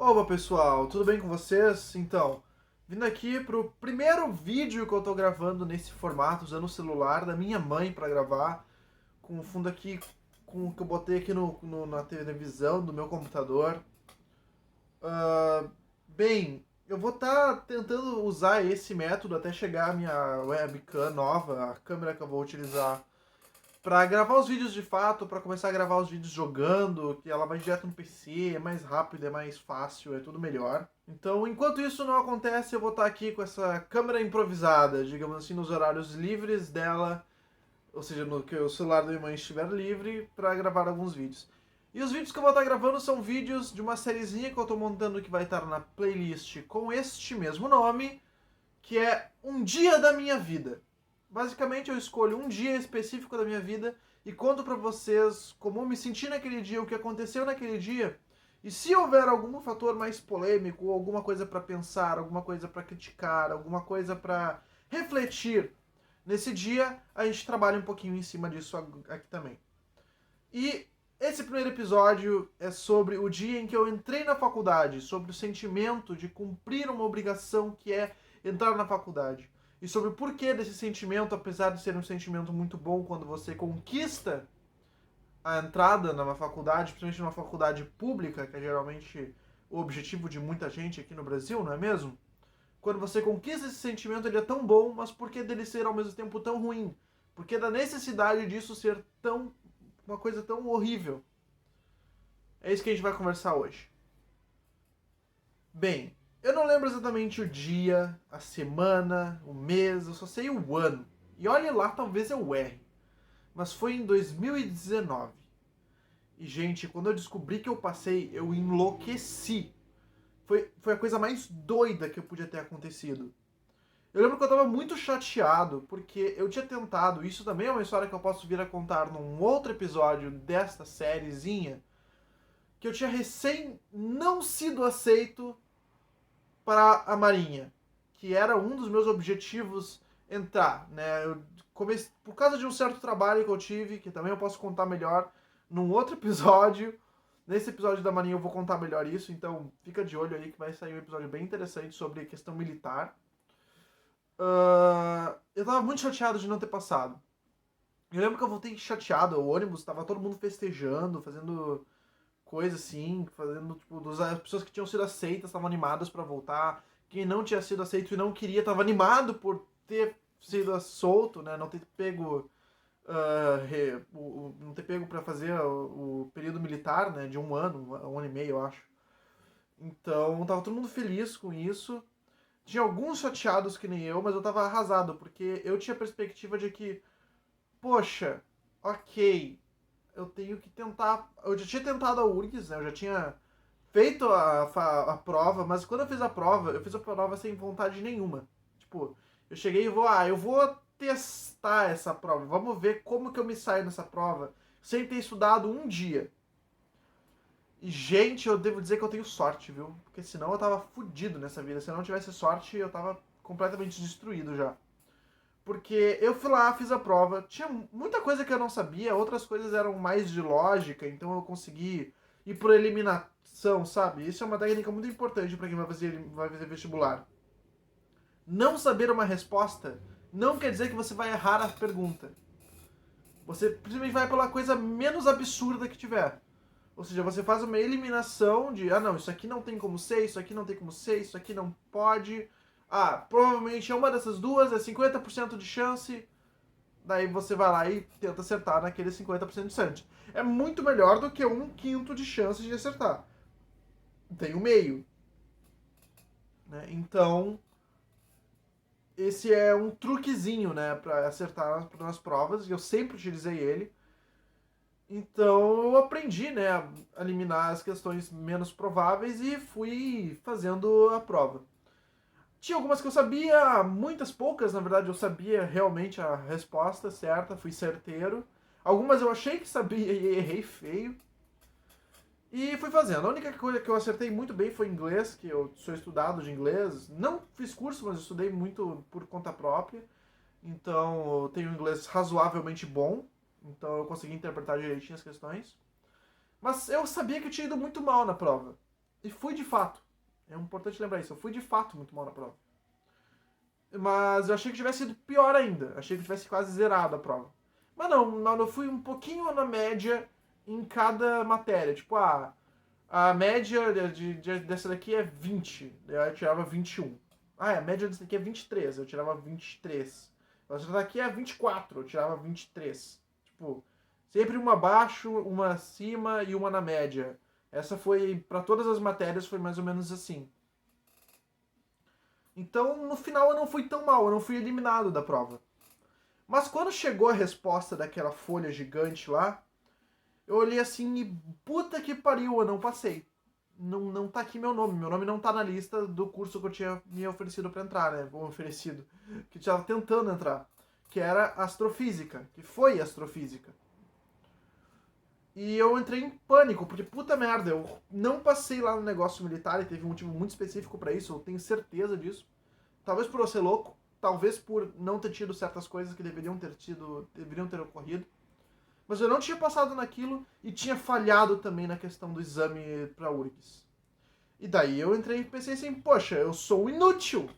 Opa pessoal, tudo bem com vocês? Então, vindo aqui pro primeiro vídeo que eu tô gravando nesse formato, usando o celular da minha mãe pra gravar, com o fundo aqui com o que eu botei aqui na televisão do meu computador. Bem, eu vou estar tentando usar esse método até chegar a minha webcam nova, a câmera que eu vou utilizar pra gravar os vídeos de fato, pra começar a gravar os vídeos jogando, que ela vai direto no PC, é mais rápido, é mais fácil, é tudo melhor. Então, enquanto isso não acontece, eu vou estar aqui com essa câmera improvisada, digamos assim, nos horários livres dela, ou seja, no que o celular da minha mãe estiver livre, pra gravar alguns vídeos. E os vídeos que eu vou estar gravando são vídeos de uma sériezinha que eu estou montando que vai estar na playlist com este mesmo nome, que é Um Dia da Minha Vida. Basicamente, eu escolho um dia específico da minha vida e conto pra vocês como eu me senti naquele dia, o que aconteceu naquele dia. E se houver algum fator mais polêmico, alguma coisa pra pensar, alguma coisa pra criticar, alguma coisa pra refletir nesse dia, a gente trabalha um pouquinho em cima disso aqui também. E esse primeiro episódio é sobre o dia em que eu entrei na faculdade, sobre o sentimento de cumprir uma obrigação que é entrar na faculdade. E sobre o porquê desse sentimento, apesar de ser um sentimento muito bom quando você conquista a entrada numa faculdade, principalmente numa faculdade pública, que é geralmente o objetivo de muita gente aqui no Brasil, não é mesmo? Quando você conquista esse sentimento, ele é tão bom, mas por que dele ser ao mesmo tempo tão ruim? Por que da necessidade disso ser tão uma coisa tão horrível? É isso que a gente vai conversar hoje. Bem, eu não lembro exatamente o dia, a semana, o mês, eu só sei o ano. E olhe lá, talvez eu erre. Mas foi em 2019. E, gente, quando eu descobri que eu passei, eu enlouqueci. Foi a coisa mais doida que eu podia ter acontecido. Eu lembro que eu tava muito chateado, porque eu tinha tentado, isso também é uma história que eu posso vir a contar num outro episódio desta sériezinha, que eu tinha recém não sido aceito para a Marinha, que era um dos meus objetivos entrar, né? Por causa de um certo trabalho que eu tive, que também eu posso contar melhor num outro episódio. Nesse episódio da Marinha eu vou contar melhor isso, então fica de olho aí que vai sair um episódio bem interessante sobre a questão militar. Eu tava muito chateado de não ter passado. Eu lembro que eu voltei chateado, o ônibus, tava todo mundo festejando, fazendo coisa assim, fazendo, tipo, as pessoas que tinham sido aceitas estavam animadas pra voltar. Quem não tinha sido aceito e não queria tava animado por ter sido solto, né? Não ter pego. Não ter pego pra fazer o período militar, né? De um ano e meio, eu acho. Então, tava todo mundo feliz com isso. Tinha alguns chateados que nem eu, mas eu tava arrasado, porque eu tinha a perspectiva de que, poxa, ok, eu tenho que tentar. Eu já tinha tentado a URGS, né? Eu já tinha feito a prova, mas quando eu fiz a prova sem vontade nenhuma. Tipo, eu cheguei e eu vou testar essa prova. Vamos ver como que eu me saio nessa prova sem ter estudado um dia. E, gente, eu devo dizer que eu tenho sorte, viu? Porque senão eu tava fudido nessa vida. Se eu não tivesse sorte, eu tava completamente destruído já. Porque eu fui lá, fiz a prova, tinha muita coisa que eu não sabia, outras coisas eram mais de lógica, então eu consegui ir por eliminação, sabe? Isso é uma técnica muito importante para quem vai fazer vestibular. Não saber uma resposta não quer dizer que você vai errar a pergunta. Você simplesmente vai pela coisa menos absurda que tiver. Ou seja, você faz uma eliminação de, não, isso aqui não tem como ser, isso aqui não tem como ser, isso aqui não pode. Provavelmente é uma dessas duas, é 50% de chance. Daí você vai lá e tenta acertar naquele 50% de chance. É muito melhor do que um quinto de chance de acertar. Tem o meio. Né? Então, esse é um truquezinho, né, para acertar nas provas, e eu sempre utilizei ele. Então eu aprendi, né, a eliminar as questões menos prováveis e fui fazendo a prova. Tinha algumas que eu sabia, muitas poucas, na verdade, eu sabia realmente a resposta certa, fui certeiro. Algumas eu achei que sabia e errei feio. E fui fazendo. A única coisa que eu acertei muito bem foi inglês, que eu sou estudado de inglês. Não fiz curso, mas estudei muito por conta própria. Então eu tenho um inglês razoavelmente bom. Então eu consegui interpretar direitinho as questões. Mas eu sabia que eu tinha ido muito mal na prova. E fui de fato. É importante lembrar isso. Eu fui de fato muito mal na prova. Mas eu achei que tivesse sido pior ainda. Achei que tivesse quase zerado a prova. Mas não, eu fui um pouquinho na média em cada matéria. Tipo, a média dessa daqui é 20. Eu tirava 21. A média dessa daqui é 23. Eu tirava 23. Essa daqui é 24. Eu tirava 23. Tipo, sempre uma abaixo, uma acima e uma na média. Essa foi, para todas as matérias, foi mais ou menos assim. Então, no final, eu não fui tão mal. Eu não fui eliminado da prova. Mas quando chegou a resposta daquela folha gigante lá, eu olhei assim e puta que pariu, eu não passei. Não tá aqui meu nome. Meu nome não tá na lista do curso que eu tinha me oferecido para entrar, né? Ou oferecido. Que eu tava tentando entrar. Que era astrofísica. Que foi astrofísica. E eu entrei em pânico, porque puta merda, eu não passei lá no negócio militar e teve um motivo muito específico para isso, eu tenho certeza disso. Talvez por eu ser louco, talvez por não ter tido certas coisas que deveriam ter ocorrido. Mas eu não tinha passado naquilo e tinha falhado também na questão do exame para URGS. E daí eu entrei e pensei assim, poxa, eu sou inútil.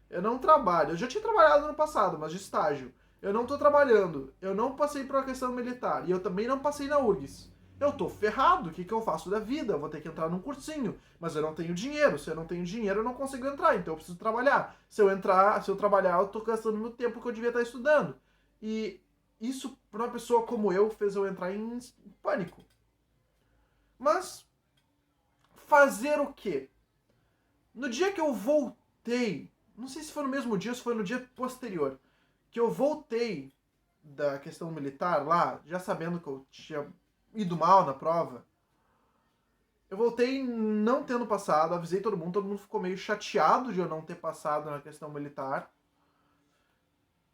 Eu não trabalho. Eu já tinha trabalhado no passado, mas de estágio. Eu não tô trabalhando. Eu não passei por uma questão militar. E eu também não passei na URGS. Eu tô ferrado. O que eu faço da vida? Eu vou ter que entrar num cursinho. Mas eu não tenho dinheiro. Se eu não tenho dinheiro, eu não consigo entrar. Então eu preciso trabalhar. Se eu trabalhar, eu tô gastando meu tempo que eu devia estar estudando. E isso, pra uma pessoa como eu, fez eu entrar em pânico. Mas, fazer o quê? No dia que eu voltei, não sei se foi no mesmo dia ou se foi no dia posterior, que eu voltei da questão militar lá, já sabendo que eu tinha ido mal na prova, eu voltei não tendo passado, avisei todo mundo ficou meio chateado de eu não ter passado na questão militar.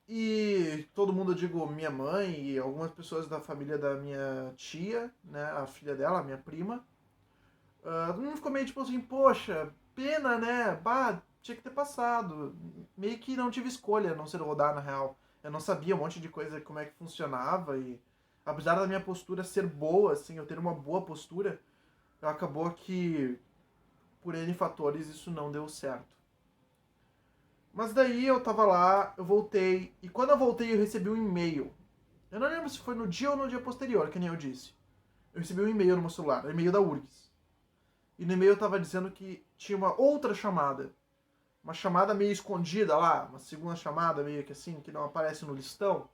E todo mundo, eu digo, minha mãe e algumas pessoas da família da minha tia, né, a filha dela, a minha prima, todo mundo ficou meio tipo assim, poxa, pena, né? Bah, tinha que ter passado. Meio que não tive escolha a não ser rodar, na real. Eu não sabia um monte de coisa, como é que funcionava e apesar da minha postura ser boa, assim, eu ter uma boa postura, acabou que por N fatores isso não deu certo. Mas daí eu tava lá, eu voltei, e quando eu voltei eu recebi um e-mail. Eu não lembro se foi no dia ou no dia posterior, que nem eu disse. Eu recebi um e-mail no meu celular, um e-mail da URGS. E no e-mail tava dizendo que tinha uma outra chamada. Uma chamada meio escondida lá, uma segunda chamada meio que assim, que não aparece no listão.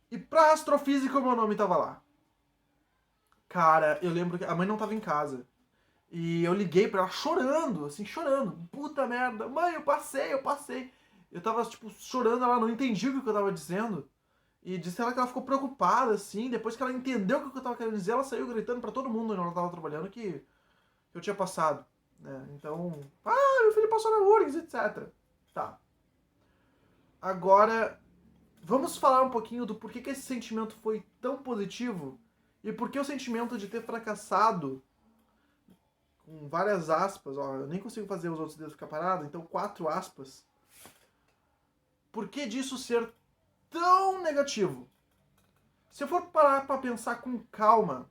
E pra astrofísica o meu nome tava lá. Cara, eu lembro que a mãe não tava em casa. E eu liguei pra ela chorando, assim, chorando. Puta merda, mãe, eu passei, eu passei. Eu tava, tipo, chorando, ela não entendia o que eu tava dizendo. E disse ela que ela ficou preocupada, assim. Depois que ela entendeu o que eu tava querendo dizer, ela saiu gritando pra todo mundo onde ela tava trabalhando que eu tinha passado. Né? Então, meu filho passou na URGS, etc. Tá. Agora, vamos falar um pouquinho do porquê que esse sentimento foi tão positivo e por que o sentimento de ter fracassado, com várias aspas, ó, eu nem consigo fazer os outros dedos ficar parados, então 4 aspas. Por que disso ser tão negativo? Se eu for parar para pensar com calma,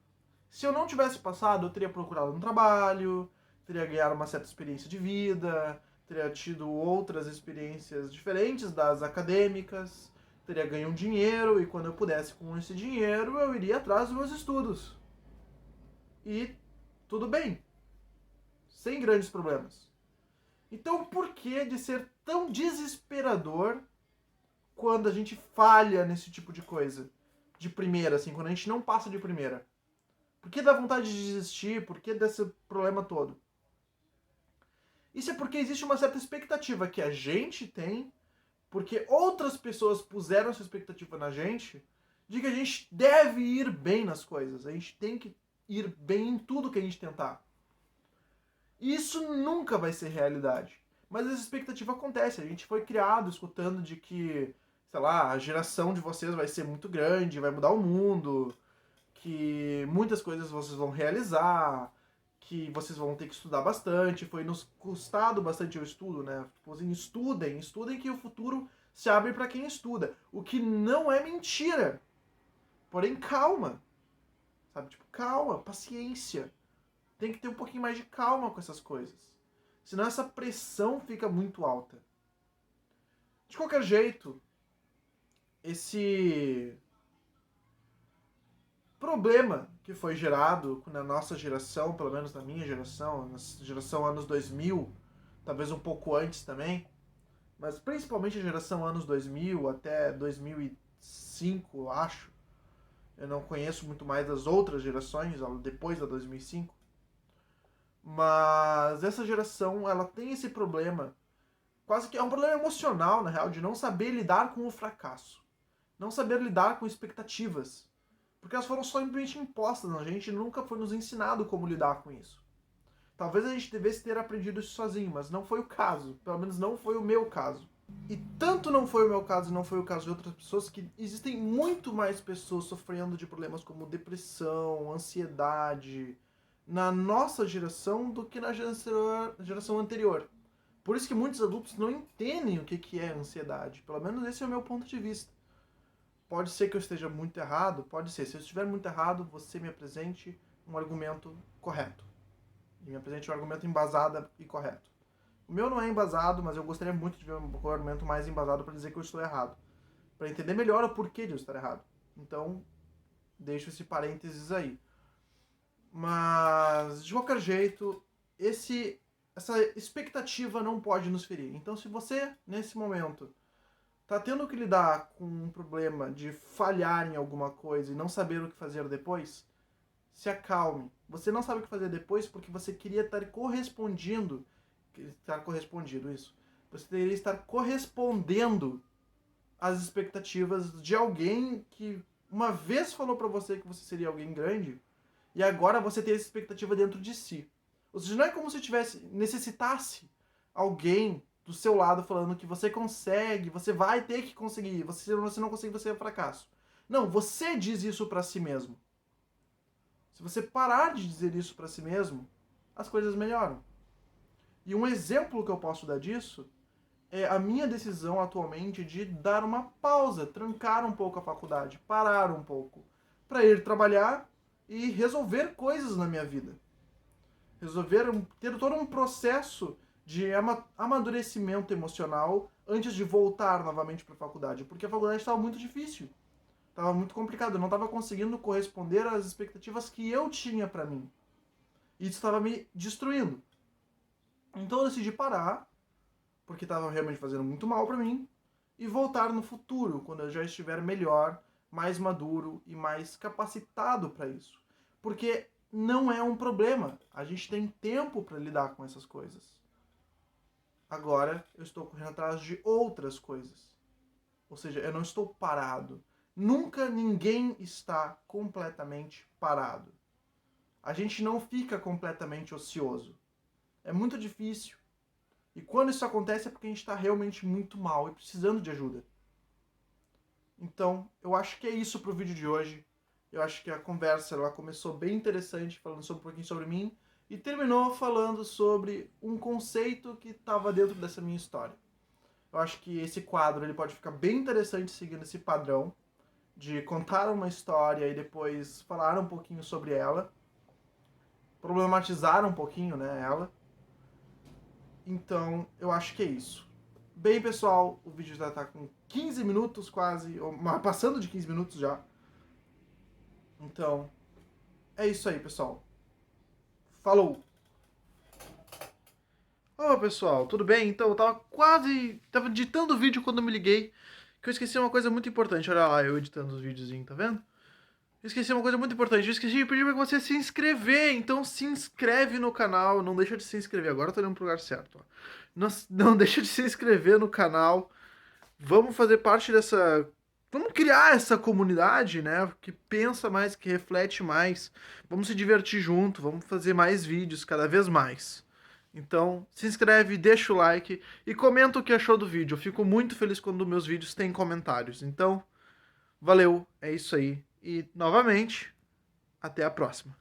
se eu não tivesse passado, eu teria procurado um trabalho, teria ganhado uma certa experiência de vida, teria tido outras experiências diferentes das acadêmicas, teria ganho um dinheiro e quando eu pudesse com esse dinheiro eu iria atrás dos meus estudos. E tudo bem, sem grandes problemas. Então por que de ser tão desesperador quando a gente falha nesse tipo de coisa? De primeira, assim, quando a gente não passa de primeira. Por que dá vontade de desistir? Por que desse problema todo? Isso é porque existe uma certa expectativa que a gente tem, porque outras pessoas puseram essa expectativa na gente, de que a gente deve ir bem nas coisas. A gente tem que ir bem em tudo que a gente tentar. Isso nunca vai ser realidade. Mas essa expectativa acontece. A gente foi criado escutando de que, sei lá, a geração de vocês vai ser muito grande, vai mudar o mundo, que muitas coisas vocês vão realizar, que vocês vão ter que estudar bastante. Foi nos custado bastante o estudo, né? Tipo assim, estudem que o futuro se abre para quem estuda. O que não é mentira. Porém, calma. Sabe? Tipo, calma, paciência. tem que ter um pouquinho mais de calma com essas coisas. Senão essa pressão fica muito alta. De qualquer jeito, esse problema que foi gerado na nossa geração, pelo menos na minha geração, na geração anos 2000, talvez um pouco antes também, mas principalmente a geração anos 2000 até 2005, acho. Eu não conheço muito mais das outras gerações, depois da 2005. Mas essa geração, ela tem esse problema, quase que é um problema emocional, na real, de não saber lidar com o fracasso. Não saber lidar com expectativas. Porque elas foram simplesmente impostas na gente e nunca foi nos ensinado como lidar com isso. Talvez a gente devesse ter aprendido isso sozinho, mas não foi o caso. Pelo menos não foi o meu caso. E tanto não foi o meu caso e não foi o caso de outras pessoas, que existem muito mais pessoas sofrendo de problemas como depressão, ansiedade, na nossa geração do que na geração anterior. Por isso que muitos adultos não entendem o que é ansiedade. Pelo menos esse é o meu ponto de vista. Pode ser que eu esteja muito errado, pode ser. Se eu estiver muito errado, você me apresente um argumento correto. E me apresente um argumento embasado e correto. O meu não é embasado, mas eu gostaria muito de ver um argumento mais embasado para dizer que eu estou errado. Para entender melhor o porquê de eu estar errado. Então, deixo esse parênteses aí. Mas, de qualquer jeito, essa expectativa não pode nos ferir. Então, se você, nesse momento, tá tendo que lidar com um problema de falhar em alguma coisa e não saber o que fazer depois, se acalme. Você não sabe o que fazer depois porque você queria estar correspondido, isso. Você deveria estar correspondendo às expectativas de alguém que uma vez falou pra você que você seria alguém grande e agora você tem essa expectativa dentro de si. Ou seja, não é como se necessitasse alguém do seu lado falando que você consegue, você vai ter que conseguir, se você não conseguir, você é um fracasso. Não, você diz isso pra si mesmo. Se você parar de dizer isso pra si mesmo, as coisas melhoram. E um exemplo que eu posso dar disso é a minha decisão atualmente de dar uma pausa, trancar um pouco a faculdade, parar um pouco, para ir trabalhar e resolver coisas na minha vida. Ter todo um processo de amadurecimento emocional antes de voltar novamente para a faculdade, porque a faculdade estava muito difícil, estava muito complicado, eu não estava conseguindo corresponder às expectativas que eu tinha para mim. Isso estava me destruindo. Então eu decidi parar, porque estava realmente fazendo muito mal para mim, e voltar no futuro, quando eu já estiver melhor, mais maduro e mais capacitado para isso. Porque não é um problema, a gente tem tempo para lidar com essas coisas. Agora eu estou correndo atrás de outras coisas. Ou seja, eu não estou parado. Nunca ninguém está completamente parado. A gente não fica completamente ocioso. É muito difícil. E quando isso acontece é porque a gente está realmente muito mal e precisando de ajuda. Então, eu acho que é isso para o vídeo de hoje. Eu acho que a conversa ela começou bem interessante, falando um pouquinho sobre mim, e terminou falando sobre um conceito que estava dentro dessa minha história. Eu acho que esse quadro ele pode ficar bem interessante seguindo esse padrão de contar uma história e depois falar um pouquinho sobre ela, problematizar um pouquinho, né, ela. Então, eu acho que é isso. Bem, pessoal, o vídeo já tá com 15 minutos quase, ou passando de 15 minutos já. Então, é isso aí, pessoal. Falou! Ô, pessoal, tudo bem? Então, eu tava editando o vídeo quando eu me liguei, que eu esqueci uma coisa muito importante. Olha lá, eu editando os videozinhos, tá vendo? Eu esqueci uma coisa muito importante. Eu esqueci de pedir pra você se inscrever. Então se inscreve no canal. Não deixa de se inscrever. Agora eu tô olhando pro lugar certo. Ó. Não deixa de se inscrever no canal. Vamos fazer parte dessa... Vamos criar essa comunidade, né? Que pensa mais, que reflete mais. Vamos se divertir junto. Vamos fazer mais vídeos cada vez mais. Então, se inscreve, deixa o like e comenta o que achou do vídeo. Eu fico muito feliz quando meus vídeos têm comentários. Então, valeu. É isso aí. E, novamente, até a próxima.